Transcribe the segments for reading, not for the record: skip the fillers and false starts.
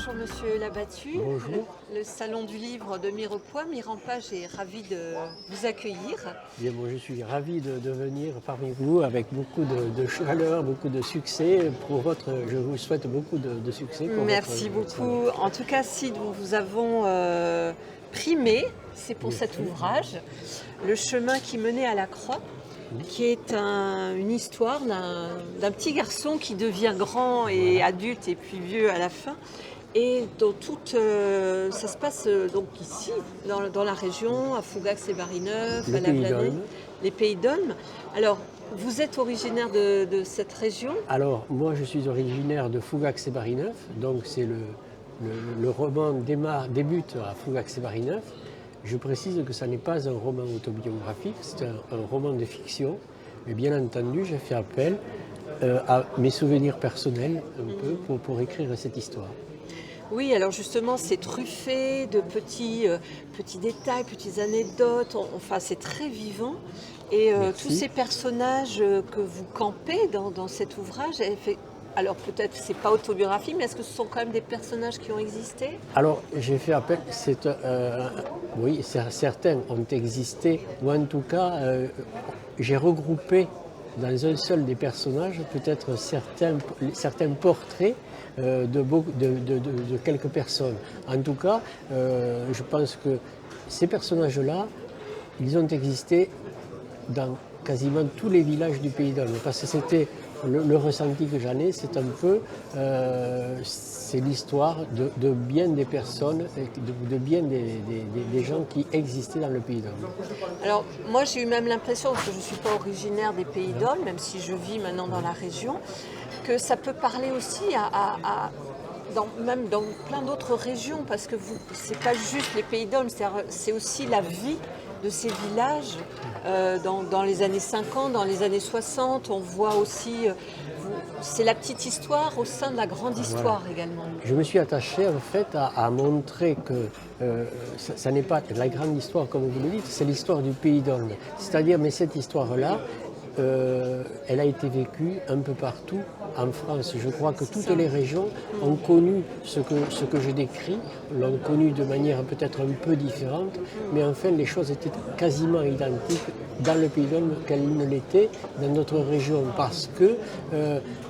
Bonjour Monsieur Labattu. Bonjour. Le Salon du Livre de Mirepoix, Mirempage est ravi de vous accueillir. Bien, moi, je suis ravi de venir parmi vous avec beaucoup de chaleur, beaucoup de succès. Je vous souhaite beaucoup de succès pour Merci votre salon. beaucoup. En tout cas, si nous vous avons primé, c'est pour cet ouvrage, Le chemin qui menait à la croix, qui est une histoire d'un petit garçon qui devient grand et adulte et puis vieux à la fin. Et dont ça se passe donc ici, dans la région, à Fougax et Barineuf, Les à Pays Lavelanet, d'Olme. les Pays d'Olme. Alors, vous êtes originaire de cette région? Alors, moi, je suis originaire de Fougax et Barineuf, donc c'est le roman débute à Fougax et Barineuf. Je précise que ça n'est pas un roman autobiographique, c'est un roman de fiction, mais bien entendu, j'ai fait appel à mes souvenirs personnels un peu pour écrire cette histoire. Oui, alors justement, c'est truffé de petits détails, petites anecdotes. Enfin, c'est très vivant. Et tous ces personnages que vous campez dans cet ouvrage, alors peut-être c'est pas autobiographie, mais est-ce que ce sont quand même des personnages qui ont existé? Alors, j'ai fait appel, oui, certains ont existé, ou en tout cas, j'ai regroupé dans un seul des personnages peut-être certains portraits de quelques personnes. En tout cas, je pense que ces personnages-là, ils ont existé dans quasiment tous les villages du Pays d'Olme, parce que c'était le ressenti que j'en ai, c'est un peu, c'est l'histoire de bien des personnes, de bien des gens qui existaient dans le Pays d'Olme. Alors, moi, j'ai eu même l'impression, parce que je ne suis pas originaire des Pays d'Olme, même si je vis maintenant dans la région, que ça peut parler aussi même dans plein d'autres régions, parce que c'est pas juste les Pays d'Olme, c'est aussi la vie de ces villages dans les années 50, dans les années 60. On voit aussi, c'est la petite histoire au sein de la grande histoire également. Je me suis attaché en fait à montrer que ça n'est pas la grande histoire comme vous le dites, c'est l'histoire du Pays d'Olme. C'est-à-dire, mais cette histoire-là, elle a été vécue un peu partout en France. Je crois que toutes les régions ont connu ce que je décris, l'ont connu de manière peut-être un peu différente, mais enfin les choses étaient quasiment identiques dans le Pays d'Olme qu'elles ne l'étaient dans d'autres régions, parce que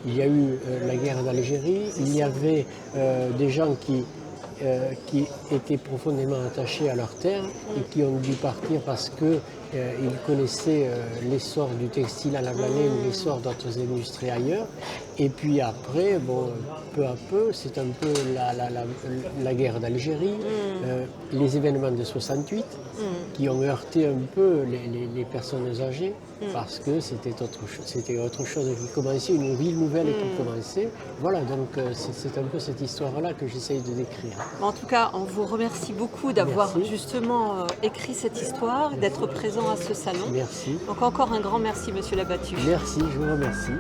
il y a eu la guerre d'Algérie, il y avait des gens qui étaient profondément attachés à leur terre et qui ont dû partir parce qu'ils connaissaient l'essor du textile à Lavelanet ou l'essor d'autres industries ailleurs. Et puis après, bon, peu à peu, c'est un peu la guerre d'Algérie, les événements de 68 qui ont heurté un peu les personnes âgées parce que c'était autre chose qui commençait, une vie nouvelle qui commençait. Voilà, donc c'est un peu cette histoire-là que j'essaye de décrire. En tout cas, on vous remercie beaucoup d'avoir justement écrit cette histoire, d'être présent à ce salon. Merci. Donc encore un grand merci, Monsieur Labattu. Merci, je vous remercie.